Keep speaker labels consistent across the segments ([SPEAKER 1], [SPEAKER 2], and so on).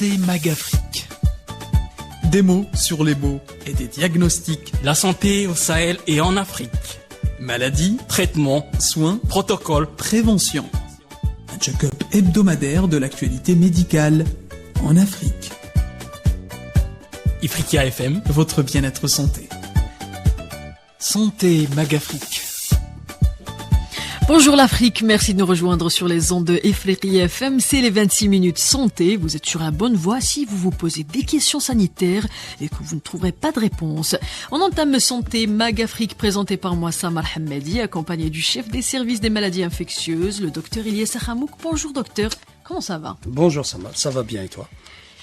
[SPEAKER 1] Santé Magafrique. Des mots sur les mots et des diagnostics.
[SPEAKER 2] La santé au Sahel et en Afrique.
[SPEAKER 1] Maladies,
[SPEAKER 2] Traitements,
[SPEAKER 1] soins,
[SPEAKER 2] protocoles,
[SPEAKER 1] prévention. Un check-up hebdomadaire de l'actualité médicale en Afrique.
[SPEAKER 2] Ifriqiya FM,
[SPEAKER 1] Votre bien-être santé. Santé Magafrique.
[SPEAKER 3] Bonjour l'Afrique, merci de nous rejoindre sur les ondes de Ifriqiya FM. C'est les 26 minutes santé. Vous êtes sur la bonne voie si vous vous posez des questions sanitaires et que vous ne trouverez pas de réponse. On entame Santé Magafrique présenté par moi Samar Hamedi, accompagné du chef des services des maladies infectieuses, le docteur Ilyes Hamouk. Bonjour docteur, comment ça va?
[SPEAKER 4] Bonjour Samar, ça va bien et toi?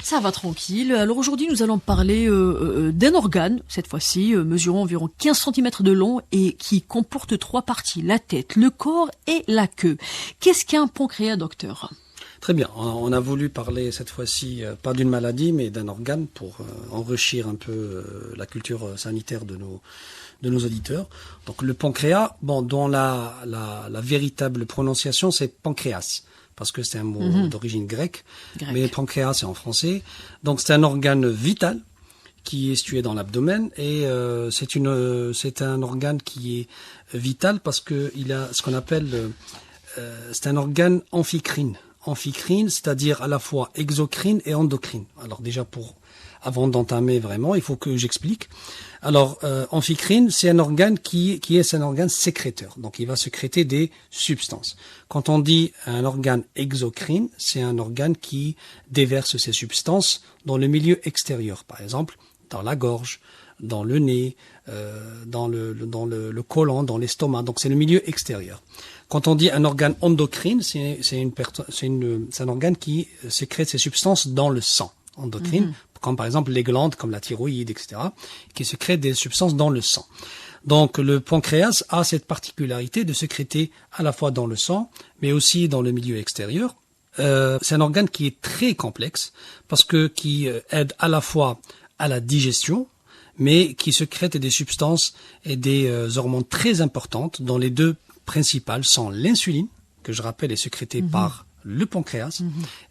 [SPEAKER 3] Ça va tranquille. Alors aujourd'hui, nous allons parler d'un organe, cette fois-ci, mesurant environ 15 cm de long et qui comporte 3 parties, la tête, le corps et la queue. Qu'est-ce qu'un pancréas, docteur?
[SPEAKER 4] Très bien, on a voulu parler cette fois-ci, pas d'une maladie, mais d'un organe pour enrichir un peu la culture sanitaire de nos auditeurs. Donc le pancréas, dont la véritable prononciation, c'est pancréas. Parce que c'est un mot d'origine grecque, mais pancréas c'est en français. Donc c'est un organe vital qui est situé dans l'abdomen et c'est un organe qui est vital parce que il a ce qu'on appelle c'est un organe amphicrine. Amphicrine, c'est-à-dire à la fois exocrine et endocrine. Alors déjà avant d'entamer vraiment, il faut que j'explique. Alors, amphicrine, c'est un organe qui est un organe sécréteur. Donc, il va sécréter des substances. Quand on dit un organe exocrine, c'est un organe qui déverse ces substances dans le milieu extérieur. Par exemple, dans la gorge, dans le nez, dans le côlon, dans l'estomac. Donc, c'est le milieu extérieur. Quand on dit un organe endocrine, c'est un organe qui sécrète ces substances dans le sang. Endocrine, comme par exemple les glandes, comme la thyroïde, etc., qui sécrètent des substances dans le sang. Donc le pancréas a cette particularité de sécréter à la fois dans le sang, mais aussi dans le milieu extérieur. C'est un organe qui est très complexe, parce que qui aide à la fois à la digestion, mais qui sécrète des substances et des hormones très importantes, dont les deux principales sont l'insuline, que je rappelle est sécrétée par le pancréas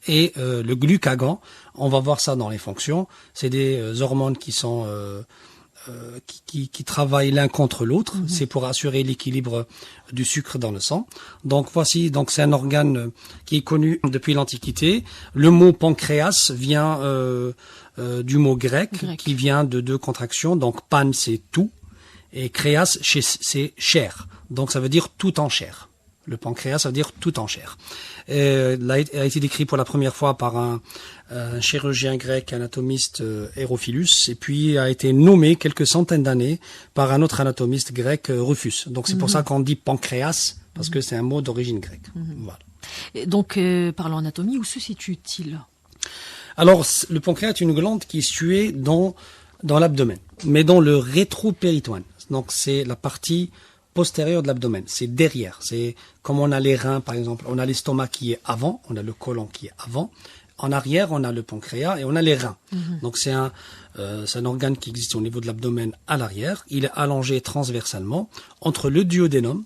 [SPEAKER 4] et le glucagon. On va voir ça dans les fonctions. C'est des hormones qui sont qui travaillent l'un contre l'autre. C'est pour assurer l'équilibre du sucre dans le sang. Donc c'est un organe qui est connu depuis l'Antiquité. Le mot pancréas vient du mot grec qui vient de 2 contractions. Donc pan c'est tout et créas c'est chair. Donc ça veut dire tout en chair. Le pancréas, ça veut dire tout en chair. Il a été décrit pour la première fois par un chirurgien grec, anatomiste Hérophilus, et puis a été nommé quelques centaines d'années par un autre anatomiste grec, Rufus. Donc c'est pour ça qu'on dit pancréas, parce que c'est un mot d'origine grecque. Voilà.
[SPEAKER 3] Et donc, parlant anatomie, où se situe-t-il?
[SPEAKER 4] Alors, le pancréas est une glande qui est située dans l'abdomen, mais dans le rétropéritoine. Donc c'est la partie postérieur de l'abdomen, c'est derrière, c'est comme on a les reins par exemple, on a l'estomac qui est avant, on a le côlon qui est avant, en arrière on a le pancréas et on a les reins. Donc c'est un organe qui existe au niveau de l'abdomen à l'arrière, il est allongé transversalement entre le duodénum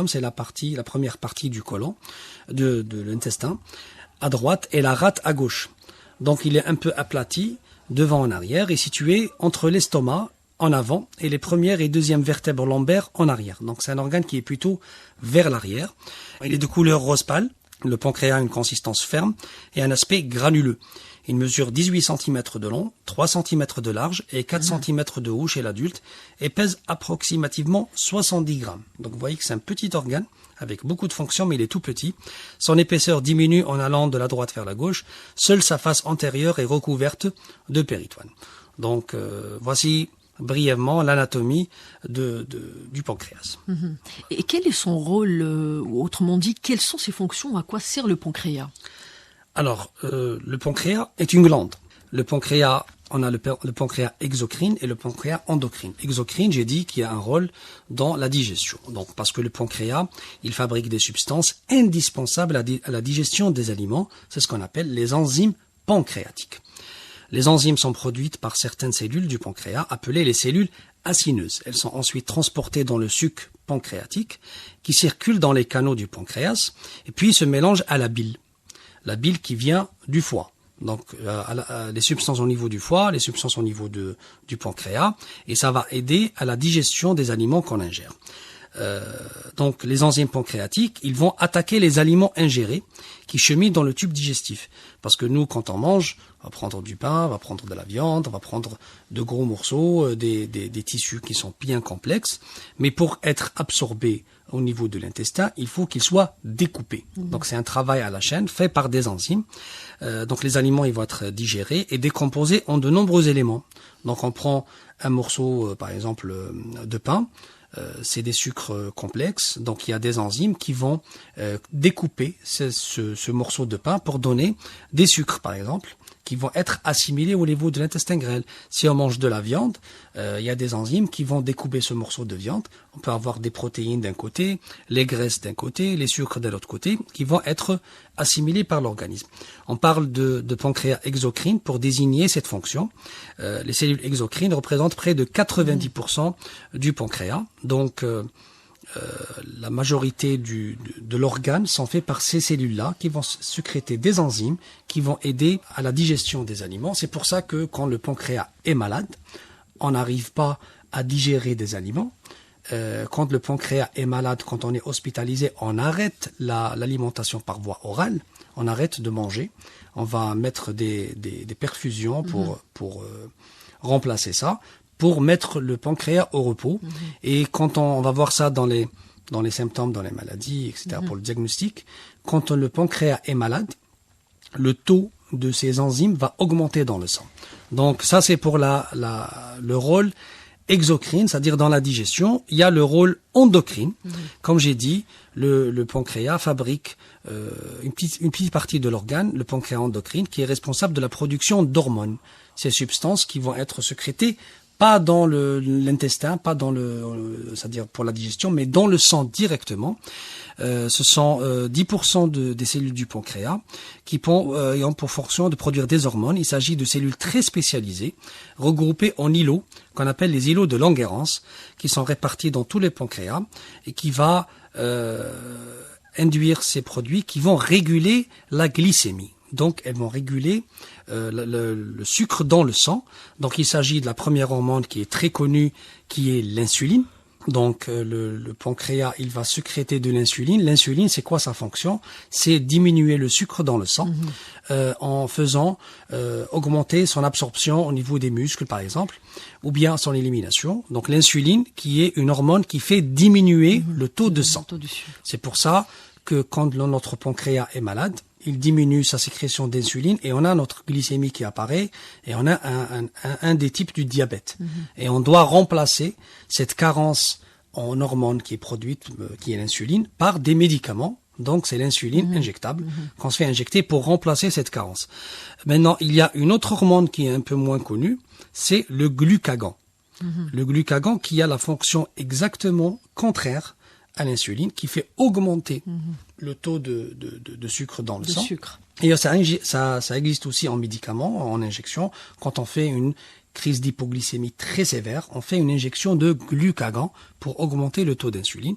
[SPEAKER 4] c'est la première partie du côlon, de l'intestin, à droite et la rate à gauche. Donc il est un peu aplati, devant en arrière, et situé entre l'estomac en avant et les premières et deuxièmes vertèbres lombaires en arrière. Donc c'est un organe qui est plutôt vers l'arrière. Il est de couleur rose pâle. Le pancréas a une consistance ferme et un aspect granuleux. Il mesure 18 cm de long, 3 cm de large et 4 cm de haut chez l'adulte et pèse approximativement 70 grammes. Donc vous voyez que c'est un petit organe avec beaucoup de fonctions, mais il est tout petit. Son épaisseur diminue en allant de la droite vers la gauche. Seule sa face antérieure est recouverte de péritoine. Donc voici brièvement l'anatomie du pancréas.
[SPEAKER 3] Et quel est son rôle, ou autrement dit, quelles sont ses fonctions, à quoi sert le pancréas?
[SPEAKER 4] Alors, le pancréas est une glande. Le pancréas, on a le pancréas exocrine et le pancréas endocrine. Exocrine, j'ai dit qu'il y a un rôle dans la digestion. Donc, parce que le pancréas, il fabrique des substances indispensables à la digestion des aliments. C'est ce qu'on appelle les enzymes pancréatiques. Les enzymes sont produites par certaines cellules du pancréas, appelées les cellules acineuses. Elles sont ensuite transportées dans le suc pancréatique, qui circule dans les canaux du pancréas, et puis se mélange à la bile. La bile qui vient du foie. Donc les substances au niveau du foie, les substances au niveau du pancréas, et ça va aider à la digestion des aliments qu'on ingère. Donc les enzymes pancréatiques, ils vont attaquer les aliments ingérés qui cheminent dans le tube digestif. Parce que nous, quand on mange, on va prendre du pain, on va prendre de la viande, on va prendre de gros morceaux, des tissus qui sont bien complexes. Mais pour être absorbés au niveau de l'intestin, il faut qu'ils soient découpés. Donc c'est un travail à la chaîne fait par des enzymes. Donc les aliments, ils vont être digérés et décomposés en de nombreux éléments. Donc on prend un morceau, par exemple, de pain. C'est des sucres complexes, donc il y a des enzymes qui vont découper ce morceau de pain pour donner des sucres, par exemple, qui vont être assimilés au niveau de l'intestin grêle. Si on mange de la viande, il y a des enzymes qui vont découper ce morceau de viande. On peut avoir des protéines d'un côté, les graisses d'un côté, les sucres de l'autre côté, qui vont être assimilés par l'organisme. On parle de pancréas exocrine pour désigner cette fonction. Les cellules exocrines représentent près de 90% du pancréas. Donc, la majorité de l'organe sont faits par ces cellules-là qui vont sécréter des enzymes qui vont aider à la digestion des aliments. C'est pour ça que quand le pancréas est malade, on n'arrive pas à digérer des aliments. Quand le pancréas est malade, quand on est hospitalisé, on arrête l'alimentation par voie orale, on arrête de manger. On va mettre des perfusions pour remplacer ça, pour mettre le pancréas au repos. Et quand on va voir ça dans les symptômes, dans les maladies, etc., pour le diagnostic, quand le pancréas est malade, le taux de ces enzymes va augmenter dans le sang. Donc ça, c'est pour le rôle exocrine, c'est-à-dire dans la digestion. Il y a le rôle endocrine. Comme j'ai dit, le pancréas fabrique une petite partie de l'organe, le pancréas endocrine, qui est responsable de la production d'hormones. Ces substances qui vont être sécrétées pas dans l'intestin, pas dans c'est-à-dire pour la digestion, mais dans le sang directement. Ce sont 10% des cellules du pancréas qui ont pour fonction de produire des hormones. Il s'agit de cellules très spécialisées, regroupées en îlots, qu'on appelle les îlots de Langerhans, qui sont répartis dans tous les pancréas et qui va induire ces produits qui vont réguler la glycémie. Donc, elles vont réguler le sucre dans le sang. Donc, il s'agit de la première hormone qui est très connue, qui est l'insuline. Donc, le pancréas, il va sécréter de l'insuline. L'insuline, c'est quoi sa fonction? C'est diminuer le sucre dans le sang en faisant augmenter son absorption au niveau des muscles, par exemple, ou bien son élimination. Donc, l'insuline, qui est une hormone qui fait diminuer le taux de sang. C'est pour ça que quand notre pancréas est malade, il diminue sa sécrétion d'insuline et on a notre glycémie qui apparaît et on a un des types du diabète. Et on doit remplacer cette carence en hormones qui est produite, qui est l'insuline, par des médicaments. Donc c'est l'insuline injectable qu'on se fait injecter pour remplacer cette carence. Maintenant, il y a une autre hormone qui est un peu moins connue, c'est le glucagon. Le glucagon qui a la fonction exactement contraire à l'insuline, qui fait augmenter le taux de sucre dans le sang. Et ça existe aussi en médicaments, en injection. Quand on fait une crise d'hypoglycémie très sévère, on fait une injection de glucagon pour augmenter le taux d'insuline.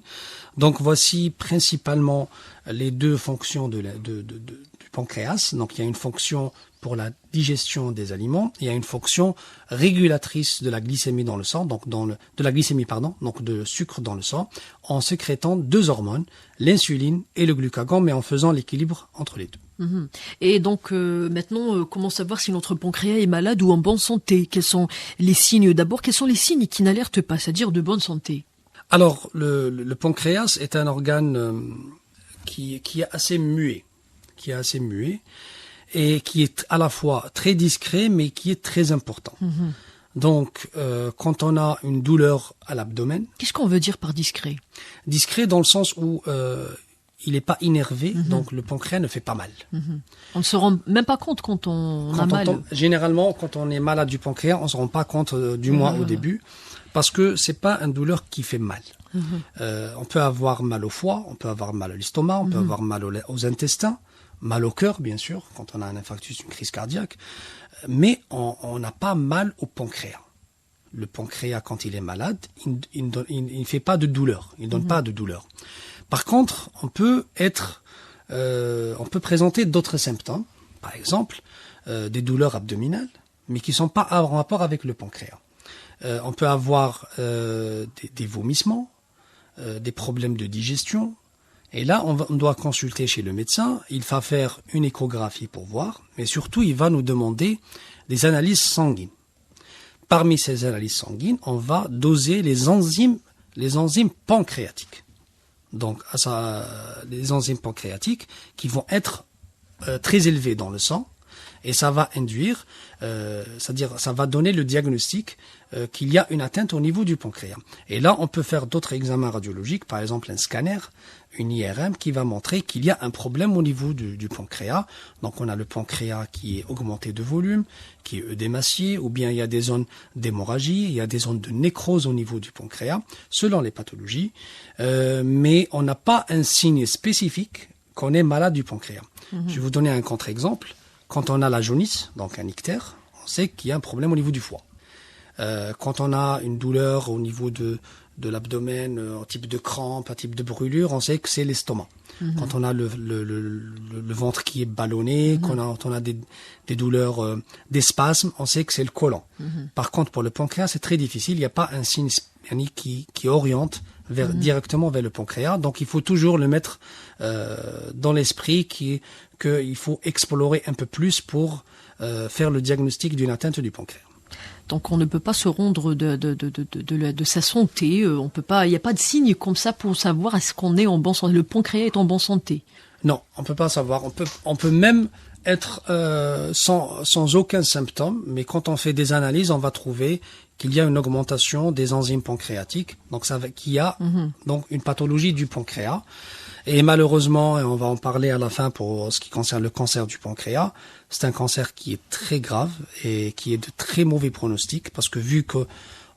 [SPEAKER 4] Donc voici principalement les deux fonctions du pancréas. Donc il y a une fonction pour la digestion des aliments, il y a une fonction régulatrice de la glycémie dans le sang, donc donc de sucre dans le sang, en sécrétant deux hormones, l'insuline et le glucagon, mais en faisant l'équilibre entre les deux.
[SPEAKER 3] Et donc maintenant, comment savoir si notre pancréas est malade ou en bonne santé? Quels sont les signes? D'abord, quels sont les signes qui n'alertent pas, c'est-à-dire de bonne santé?
[SPEAKER 4] Alors, le pancréas est un organe qui est assez muet, et qui est à la fois très discret, mais qui est très important. Donc, quand on a une douleur à l'abdomen...
[SPEAKER 3] Qu'est-ce qu'on veut dire par discret?
[SPEAKER 4] Discret dans le sens où il n'est pas innervé, donc le pancréas ne fait pas mal.
[SPEAKER 3] On ne se rend même pas compte quand on a mal.
[SPEAKER 4] Généralement, quand on est malade du pancréas, on ne se rend pas compte du moins au début, parce que c'est pas une douleur qui fait mal. On peut avoir mal au foie, on peut avoir mal à l'estomac, on peut avoir mal aux intestins, mal au cœur, bien sûr, quand on a un infarctus, une crise cardiaque, mais on n'a pas mal au pancréas. Le pancréas, quand il est malade, il ne fait pas de douleur, il ne donne pas de douleur. Par contre, on peut présenter d'autres symptômes. par exemple, des douleurs abdominales, mais qui sont pas en rapport avec le pancréas. On peut avoir des vomissements, des problèmes de digestion. Et là, on doit consulter chez le médecin. Il va faire une échographie pour voir, mais surtout, il va nous demander des analyses sanguines. Parmi ces analyses sanguines, on va doser les enzymes pancréatiques. Donc, les enzymes pancréatiques qui vont être très élevées dans le sang, et ça va induire, c'est-à-dire ça va donner le diagnostic qu'il y a une atteinte au niveau du pancréas. Et là, on peut faire d'autres examens radiologiques, par exemple un scanner, une IRM, qui va montrer qu'il y a un problème au niveau du pancréas. Donc on a le pancréas qui est augmenté de volume, qui est œdémacié, ou bien il y a des zones d'hémorragie, il y a des zones de nécrose au niveau du pancréas, selon les pathologies. Mais on n'a pas un signe spécifique qu'on est malade du pancréas. Je vais vous donner un contre-exemple. Quand on a la jaunisse, donc un ictère, on sait qu'il y a un problème au niveau du foie. Quand on a une douleur au niveau de l'abdomen, un type de crampe, un type de brûlure, on sait que c'est l'estomac. Quand on a le ventre qui est ballonné, quand on a des douleurs, des spasmes, on sait que c'est le côlon. Par contre, pour le pancréas, c'est très difficile. Il n'y a pas un signe qui oriente directement vers le pancréas. Donc, il faut toujours le mettre dans l'esprit qu'il faut explorer un peu plus pour faire le diagnostic d'une atteinte du pancréas.
[SPEAKER 3] Donc on ne peut pas se rendre de sa santé, on peut pas, il n'y a pas de signe comme ça pour savoir est-ce qu'on est en bonne santé, le pancréas est en bonne santé.
[SPEAKER 4] Non, on peut pas savoir. On peut même être sans aucun symptôme, mais quand on fait des analyses, on va trouver qu'il y a une augmentation des enzymes pancréatiques, donc qu'il y a donc une pathologie du pancréas. Et malheureusement, et on va en parler à la fin pour ce qui concerne le cancer du pancréas, c'est un cancer qui est très grave et qui est de très mauvais pronostic, parce que vu que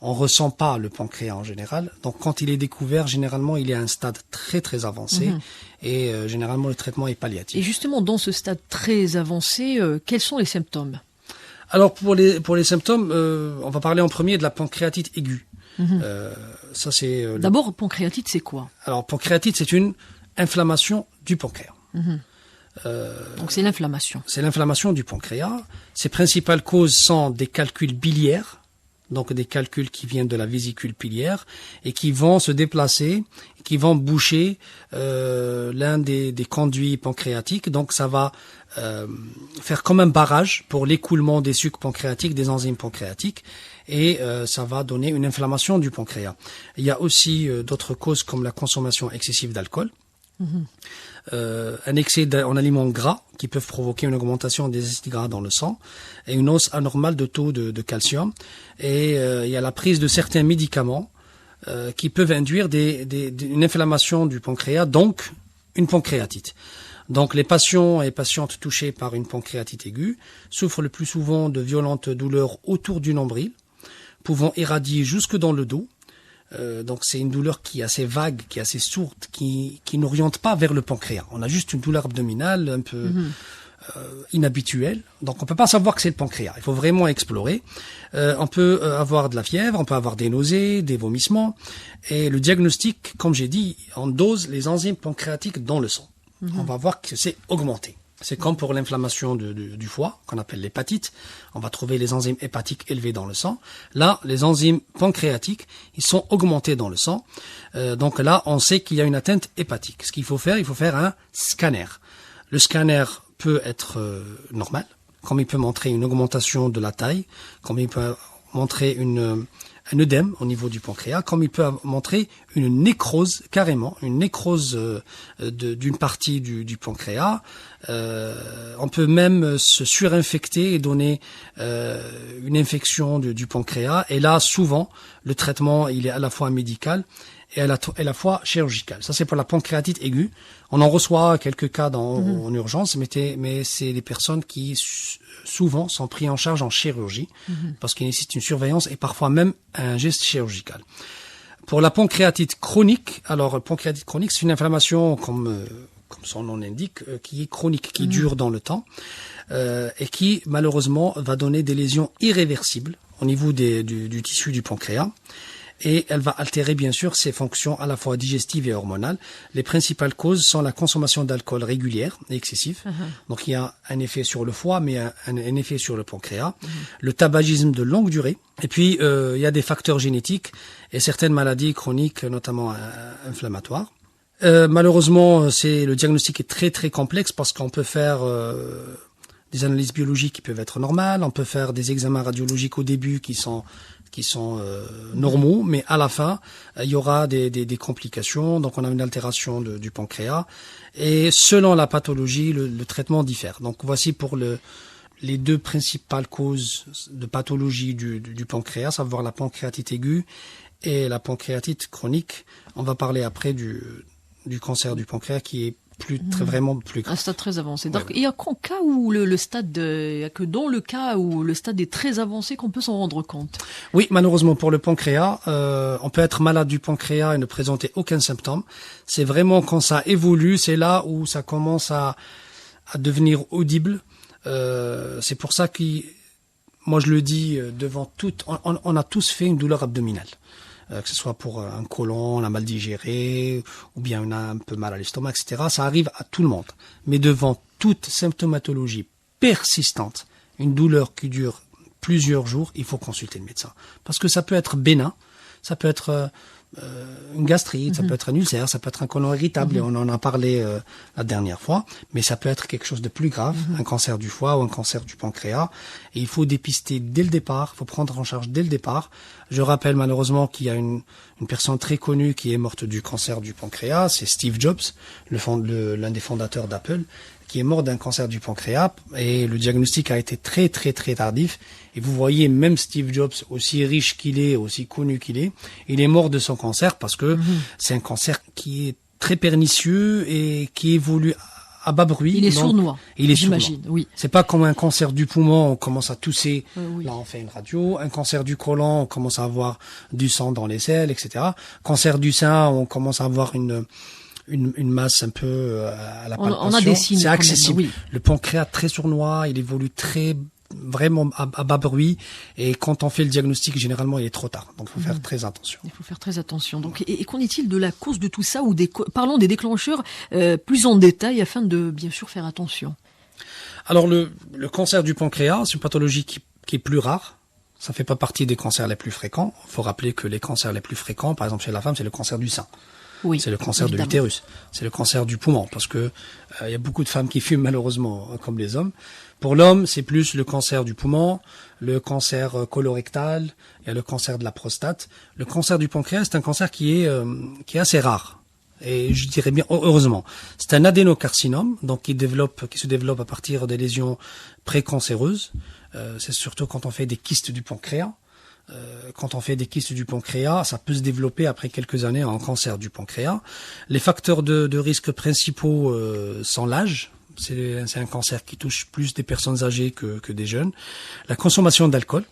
[SPEAKER 4] on ressent pas le pancréas en général, donc quand il est découvert, généralement il est à un stade très très avancé et généralement le traitement est palliatif.
[SPEAKER 3] Et justement, dans ce stade très avancé, quels sont les symptômes ?
[SPEAKER 4] Alors pour les symptômes, on va parler en premier de la pancréatite aiguë. Ça c'est.
[SPEAKER 3] D'abord, pancréatite, c'est quoi ?
[SPEAKER 4] Alors pancréatite, c'est une inflammation du pancréas.
[SPEAKER 3] Donc c'est l'inflammation.
[SPEAKER 4] C'est l'inflammation du pancréas. Ses principales causes sont des calculs biliaires, donc des calculs qui viennent de la vésicule biliaire et qui vont se déplacer, qui vont boucher l'un des conduits pancréatiques. Donc ça va faire comme un barrage pour l'écoulement des sucs pancréatiques, des enzymes pancréatiques, et ça va donner une inflammation du pancréas. Il y a aussi d'autres causes comme la consommation excessive d'alcool. Un excès en aliments gras qui peuvent provoquer une augmentation des acides gras dans le sang et une hausse anormale de taux de calcium. Et il y a la prise de certains médicaments qui peuvent induire une inflammation du pancréas, donc une pancréatite. Donc les patients et patientes touchés par une pancréatite aiguë souffrent le plus souvent de violentes douleurs autour du nombril, pouvant irradier jusque dans le dos. Donc c'est une douleur qui est assez vague, qui est assez sourde, qui n'oriente pas vers le pancréas. On a juste une douleur abdominale un peu inhabituelle. Donc on peut pas savoir que c'est le pancréas. Il faut vraiment explorer. On peut avoir de la fièvre, on peut avoir des nausées, des vomissements. Et le diagnostic, comme j'ai dit, on dose les enzymes pancréatiques dans le sang. On va voir que c'est augmenté. C'est comme pour l'inflammation du foie, qu'on appelle l'hépatite. On va trouver les enzymes hépatiques élevées dans le sang. Là, les enzymes pancréatiques, ils sont augmentés dans le sang. Donc là, on sait qu'il y a une atteinte hépatique. Ce qu'il faut faire, il faut faire un scanner. Le scanner peut être normal, comme il peut montrer une augmentation de la taille, comme il peut montrer un œdème au niveau du pancréas, comme il peut montrer une nécrose, carrément, une nécrose d'une partie du pancréas. On peut même se surinfecter et donner une infection du pancréas. Et là, souvent, le traitement, il est à la fois médical et à la fois chirurgical. Ça, c'est pour la pancréatite aiguë. On en reçoit quelques cas en urgence, mais c'est des personnes qui souvent sont prises en charge en chirurgie parce qu'il nécessite une surveillance et parfois même un geste chirurgical. Pour la pancréatite chronique, alors pancréatite chronique, c'est une inflammation comme son nom l'indique, qui est chronique, qui dure dans le temps et qui malheureusement va donner des lésions irréversibles au niveau du tissu du pancréas. et elle va altérer bien sûr ses fonctions à la fois digestives et hormonales. Les principales causes sont la consommation d'alcool régulière et excessive. Donc il y a un effet sur le foie, mais un effet sur le pancréas. Le tabagisme de longue durée. Et puis il y a des facteurs génétiques et certaines maladies chroniques, notamment inflammatoires. Malheureusement, le diagnostic est très très complexe parce qu'on peut faire des analyses biologiques qui peuvent être normales, on peut faire des examens radiologiques au début qui sont normaux, mais à la fin, il y aura des complications. Donc, on a une altération du pancréas. Et selon la pathologie, le traitement diffère. Donc, voici pour les deux principales causes de pathologie du pancréas, à savoir la pancréatite aiguë et la pancréatite chronique. On va parler après du cancer du pancréas qui est vraiment plus grave.
[SPEAKER 3] Un stade très avancé. Donc, il y a qu'en cas où il y a que dans le cas où le stade est très avancé qu'on peut s'en rendre compte.
[SPEAKER 4] Oui, malheureusement pour le pancréas, on peut être malade du pancréas et ne présenter aucun symptôme. C'est vraiment quand ça évolue, c'est là où ça commence à devenir audible. C'est pour ça moi je le dis devant on a tous fait une douleur abdominale. Que ce soit pour un côlon, on a mal digéré, ou bien on a un peu mal à l'estomac, etc. Ça arrive à tout le monde. Mais devant toute symptomatologie persistante, une douleur qui dure plusieurs jours, il faut consulter le médecin. Parce que ça peut être bénin, ça peut être une gastrite, ça peut être un ulcère, ça peut être un côlon irritable, et on en a parlé la dernière fois, mais ça peut être quelque chose de plus grave, un cancer du foie ou un cancer du pancréas, et il faut dépister dès le départ, il faut prendre en charge dès le départ. Je rappelle malheureusement qu'il y a une personne très connue qui est morte du cancer du pancréas, c'est Steve Jobs, l'un des fondateurs d'Apple, qui est mort d'un cancer du pancréas, et le diagnostic a été très très très tardif. Et vous voyez, même Steve Jobs, aussi riche qu'il est, aussi connu qu'il est, il est mort de son cancer parce que c'est un cancer qui est très pernicieux et qui évolue à bas bruit.
[SPEAKER 3] Il est sournois.
[SPEAKER 4] Il est sournois.
[SPEAKER 3] J'imagine, oui.
[SPEAKER 4] C'est pas comme un cancer du poumon, on commence à tousser,
[SPEAKER 3] Oui.
[SPEAKER 4] là on fait une radio. Un cancer du côlon, on commence à avoir du sang dans les selles, etc. Cancer du sein, on commence à avoir une masse un peu à la palpation.
[SPEAKER 3] On a des signes.
[SPEAKER 4] C'est accessible.
[SPEAKER 3] Même, oui.
[SPEAKER 4] Le pancréas très sournois, il évolue vraiment à bas bruit, et quand on fait le diagnostic, généralement il est trop tard, donc il faut faire très attention.
[SPEAKER 3] Il faut faire très attention. Donc, et qu'en est-il de la cause de tout ça, ou parlons des déclencheurs plus en détail afin de bien sûr faire attention.
[SPEAKER 4] Alors le cancer du pancréas, c'est une pathologie qui est plus rare. Ça fait pas partie des cancers les plus fréquents. Il faut rappeler que les cancers les plus fréquents, par exemple chez la femme, c'est le cancer du sein.
[SPEAKER 3] Oui,
[SPEAKER 4] c'est le cancer
[SPEAKER 3] évidemment.
[SPEAKER 4] de l'utérus, c'est le cancer du poumon, parce que il y a beaucoup de femmes qui fument malheureusement, comme les hommes. Pour l'homme, c'est plus le cancer du poumon, le cancer colorectal, il y a le cancer de la prostate. Le cancer du pancréas, c'est un cancer qui est assez rare. Et je dirais bien, heureusement. C'est un adénocarcinome, donc qui se développe à partir des lésions précancéreuses. C'est surtout quand on fait des kystes du pancréas. Quand on fait des kystes du pancréas, ça peut se développer après quelques années en cancer du pancréas. Les facteurs de risque principaux sont l'âge. C'est un cancer qui touche plus des personnes âgées que des jeunes. La consommation d'alcool.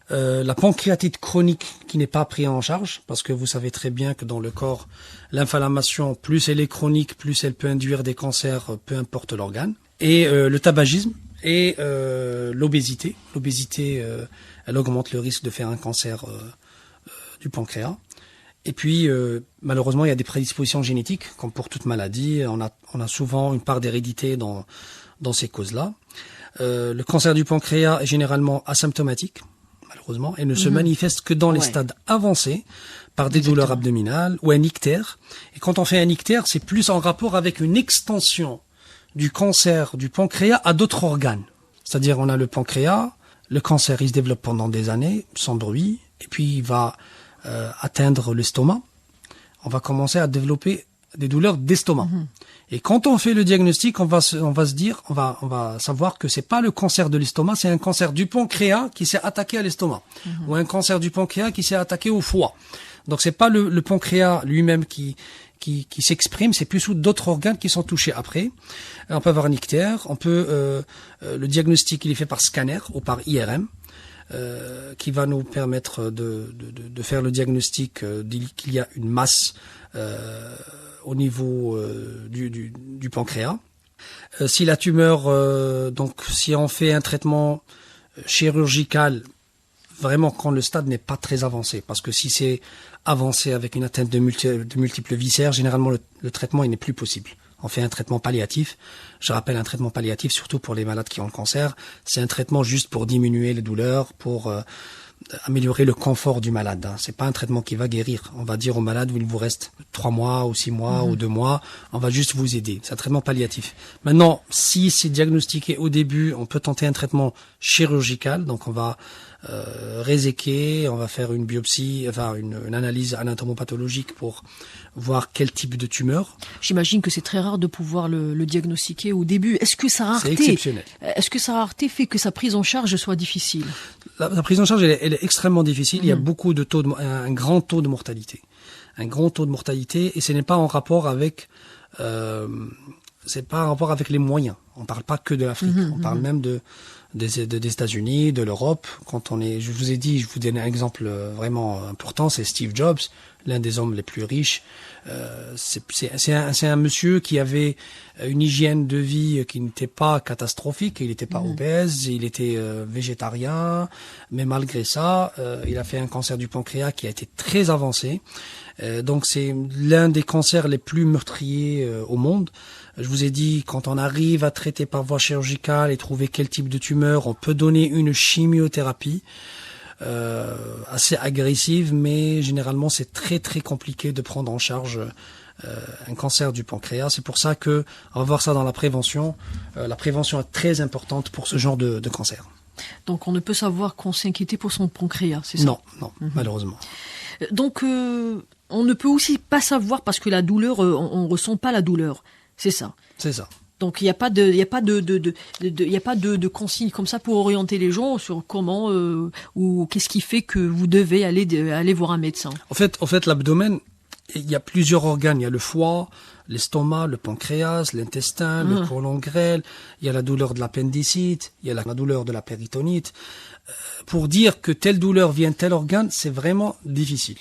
[SPEAKER 4] La pancréatite chronique qui n'est pas prise en charge, parce que vous savez très bien que dans le corps, l'inflammation, plus elle est chronique, plus elle peut induire des cancers, peu importe l'organe. Et le tabagisme et l'obésité. L'obésité, elle augmente le risque de faire un cancer du pancréas. Et puis, malheureusement, il y a des prédispositions génétiques, comme pour toute maladie. On a souvent une part d'hérédité dans ces causes-là. Le cancer du pancréas est généralement asymptomatique, malheureusement, et ne se manifeste que dans les stades avancés, par des douleurs abdominales ou un ictère. Et quand on fait un ictère, c'est plus en rapport avec une extension du cancer du pancréas à d'autres organes. C'est-à-dire, on a le pancréas, le cancer, il se développe pendant des années, sans bruit, et puis il va atteindre l'estomac. On va commencer à développer des douleurs d'estomac. Et quand on fait le diagnostic, on va savoir que c'est pas le cancer de l'estomac, c'est un cancer du pancréas qui s'est attaqué à l'estomac, ou un cancer du pancréas qui s'est attaqué au foie. Donc c'est pas le pancréas lui-même qui s'exprime, c'est plus d'autres organes qui sont touchés après. On peut avoir un ictère, le diagnostic il est fait par scanner ou par IRM, qui va nous permettre de faire le diagnostic qu'il y a une masse au niveau du pancréas. Si la tumeur, donc si on fait un traitement chirurgical vraiment quand le stade n'est pas très avancé. Parce que si c'est avancé avec une atteinte de multiples viscères, généralement le traitement il n'est plus possible. On fait un traitement palliatif. Je rappelle, un traitement palliatif, surtout pour les malades qui ont le cancer, c'est un traitement juste pour diminuer les douleurs, pour améliorer le confort du malade. C'est pas un traitement qui va guérir. On va dire au malade, il vous reste 3 mois ou 6 mois ou 2 mois, on va juste vous aider. C'est un traitement palliatif. Maintenant, si c'est diagnostiqué au début, on peut tenter un traitement chirurgical. Donc on va réséquer, on va faire une biopsie, enfin une analyse anatomopathologique pour voir quel type de tumeur.
[SPEAKER 3] J'imagine que c'est très rare de pouvoir le diagnostiquer au début. Est-ce que sa rareté,
[SPEAKER 4] c'est exceptionnel.
[SPEAKER 3] Est-ce que sa rareté fait que sa prise en charge soit difficile?
[SPEAKER 4] La prise en charge, elle est extrêmement difficile. Il y a beaucoup de un grand taux de mortalité. Un grand taux de mortalité, et ce n'est pas en rapport avec c'est pas en rapport avec les moyens. On parle pas que de l'Afrique. On parle même des États-Unis, de l'Europe. Quand on est, je vous ai dit, je vous donne un exemple vraiment important, c'est Steve Jobs, l'un des hommes les plus riches. C'est un monsieur qui avait une hygiène de vie qui n'était pas catastrophique. Il n'était pas obèse, il était végétarien, mais malgré ça, il a fait un cancer du pancréas qui a été très avancé. Donc c'est l'un des cancers les plus meurtriers au monde. Je vous ai dit, quand on arrive à traiter par voie chirurgicale et trouver quel type de tumeur, on peut donner une chimiothérapie assez agressive, mais généralement c'est très très compliqué de prendre en charge un cancer du pancréas. C'est pour ça que on va voir ça dans la prévention. La prévention est très importante pour ce genre de cancer.
[SPEAKER 3] Donc on ne peut savoir qu'on s'inquiétait pour son pancréas, c'est ça?
[SPEAKER 4] Non, malheureusement.
[SPEAKER 3] Donc on ne peut aussi pas savoir parce que la douleur, on ressent pas la douleur. C'est ça.
[SPEAKER 4] C'est ça.
[SPEAKER 3] Donc il n'y a pas de consignes comme ça pour orienter les gens sur comment ou qu'est-ce qui fait que vous devez aller voir un médecin.
[SPEAKER 4] En fait, l'abdomen, il y a plusieurs organes. Il y a le foie, l'estomac, le pancréas, l'intestin, le côlon grêle. Il y a la douleur de l'appendicite, il y a la douleur de la péritonite. Pour dire que telle douleur vient de tel organe, c'est vraiment difficile.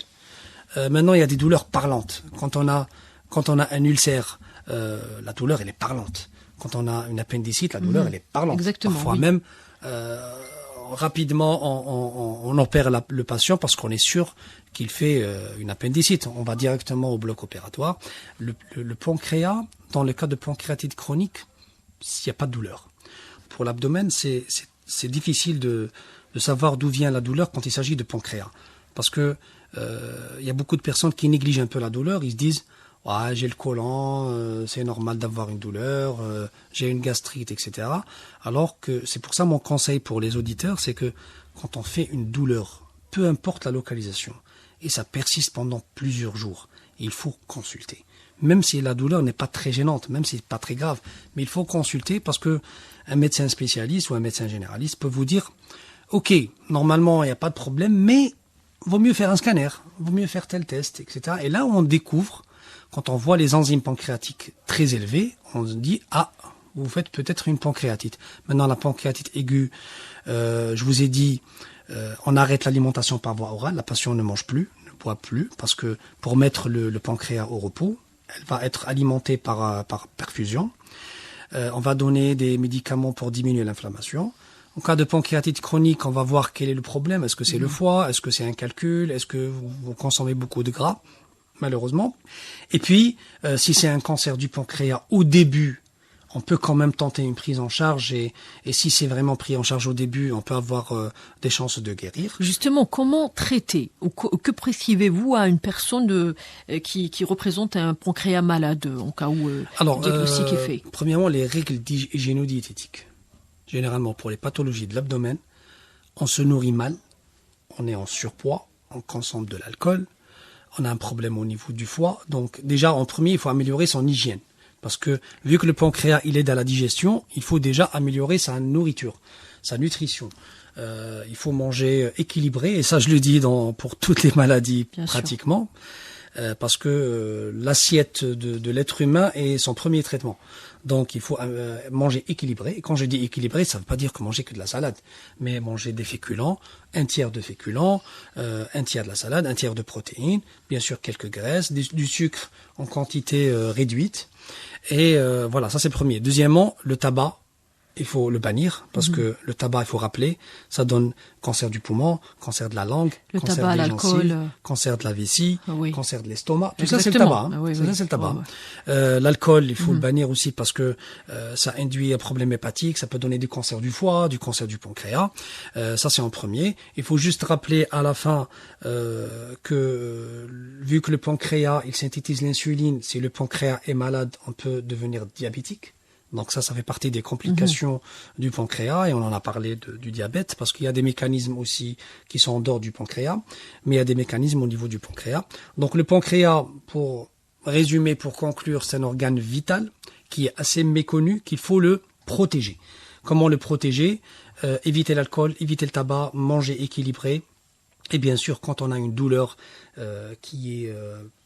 [SPEAKER 4] Maintenant, il y a des douleurs parlantes. Quand on a un ulcère, la douleur, elle est parlante. Quand on a une appendicite, la douleur, elle est parlante.
[SPEAKER 3] Exactement,
[SPEAKER 4] Parfois même, rapidement, on opère le patient parce qu'on est sûr qu'il fait une appendicite. On va directement au bloc opératoire. Le pancréas, dans le cas de pancréatite chronique, il n'y a pas de douleur. Pour l'abdomen, c'est difficile de savoir d'où vient la douleur quand il s'agit de pancréas. Parce que il y a beaucoup de personnes qui négligent un peu la douleur. Ils se disent ouais, j'ai le côlon, c'est normal d'avoir une douleur, j'ai une gastrite, etc. Alors que c'est pour ça mon conseil pour les auditeurs, c'est que quand on fait une douleur, peu importe la localisation, et ça persiste pendant plusieurs jours, il faut consulter. Même si la douleur n'est pas très gênante, même si c'est pas très grave, mais il faut consulter parce que un médecin spécialiste ou un médecin généraliste peut vous dire ok, normalement il n'y a pas de problème, mais vaut mieux faire un scanner, vaut mieux faire tel test, etc. Et là, on découvre, quand on voit les enzymes pancréatiques très élevées, on se dit, ah, vous faites peut-être une pancréatite. Maintenant, la pancréatite aiguë, je vous ai dit, on arrête l'alimentation par voie orale, la patiente ne mange plus, ne boit plus, parce que pour mettre le pancréas au repos, elle va être alimentée par perfusion. On va donner des médicaments pour diminuer l'inflammation. En cas de pancréatite chronique, on va voir quel est le problème. Est-ce que c'est le foie? Est-ce que c'est un calcul? Est-ce que vous consommez beaucoup de gras? Malheureusement. Et puis, si c'est un cancer du pancréas au début, on peut quand même tenter une prise en charge. Et si c'est vraiment pris en charge au début, on peut avoir des chances de guérir.
[SPEAKER 3] Justement, comment traiter ou que prescrivez-vous à une personne qui représente un pancréas malade en cas où le diagnostic est fait?
[SPEAKER 4] Premièrement, les règles d'hygiéno-diététique. Généralement, pour les pathologies de l'abdomen, on se nourrit mal, on est en surpoids, on consomme de l'alcool, on a un problème au niveau du foie. Donc déjà, en premier, il faut améliorer son hygiène. Parce que vu que le pancréas, il aide à la digestion, il faut déjà améliorer sa nourriture, sa nutrition. Il faut manger équilibré, et ça je le dis pour toutes les maladies bien pratiquement. Parce que l'assiette de l'être humain est son premier traitement. Donc il faut manger équilibré. Et quand je dis équilibré, ça ne veut pas dire que manger que de la salade, mais manger des féculents, un tiers de féculents, un tiers de la salade, un tiers de protéines, bien sûr quelques graisses, du sucre en quantité réduite. Et voilà, ça c'est le premier. Deuxièmement, le tabac, il faut le bannir parce que le tabac, il faut rappeler, ça donne cancer du poumon, cancer de la langue,
[SPEAKER 3] Le
[SPEAKER 4] cancer
[SPEAKER 3] tabac,
[SPEAKER 4] des
[SPEAKER 3] l'alcool.
[SPEAKER 4] gencives, cancer de la vessie,
[SPEAKER 3] Oui.
[SPEAKER 4] cancer de l'estomac. Tout ça, c'est le
[SPEAKER 3] Exactement.
[SPEAKER 4] tabac. Hein.
[SPEAKER 3] Oui,
[SPEAKER 4] Ça,
[SPEAKER 3] oui.
[SPEAKER 4] c'est le tabac.
[SPEAKER 3] Ouais, ouais.
[SPEAKER 4] L'alcool, il faut le bannir aussi parce que ça induit un problème hépatique, ça peut donner du cancer du foie, du cancer du pancréas. Ça, c'est en premier. Il faut juste rappeler à la fin que vu que le pancréas, il synthétise l'insuline, si le pancréas est malade, on peut devenir diabétique. Donc ça fait partie des complications du pancréas et on en a parlé du diabète parce qu'il y a des mécanismes aussi qui sont en dehors du pancréas, mais il y a des mécanismes au niveau du pancréas. Donc le pancréas, pour résumer, pour conclure, c'est un organe vital qui est assez méconnu, qu'il faut le protéger. Comment le protéger? Éviter l'alcool, éviter le tabac, manger équilibré. Et bien sûr, quand on a une douleur qui est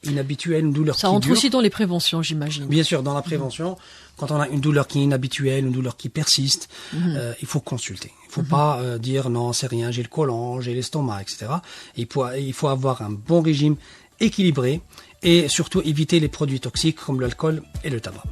[SPEAKER 4] inhabituelle, une douleur
[SPEAKER 3] Ça
[SPEAKER 4] qui
[SPEAKER 3] entre
[SPEAKER 4] dure,
[SPEAKER 3] aussi dans les préventions, j'imagine.
[SPEAKER 4] bien sûr, dans la prévention, quand on a une douleur qui est inhabituelle, une douleur qui persiste, il faut consulter. Il faut pas dire non, c'est rien, j'ai le côlon, j'ai l'estomac, etc. Il faut avoir un bon régime équilibré et surtout éviter les produits toxiques comme l'alcool et le tabac.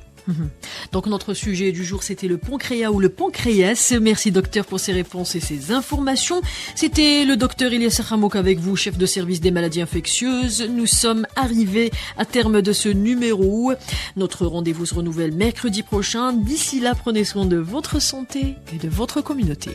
[SPEAKER 3] Donc notre sujet du jour, c'était le pancréas ou le pancréas. Merci docteur pour ces réponses et ces informations. C'était le docteur Ilyas Khamouk avec vous, chef de service des maladies infectieuses. Nous sommes arrivés à terme de ce numéro. Notre rendez-vous se renouvelle mercredi prochain. D'ici là, prenez soin de votre santé et de votre communauté.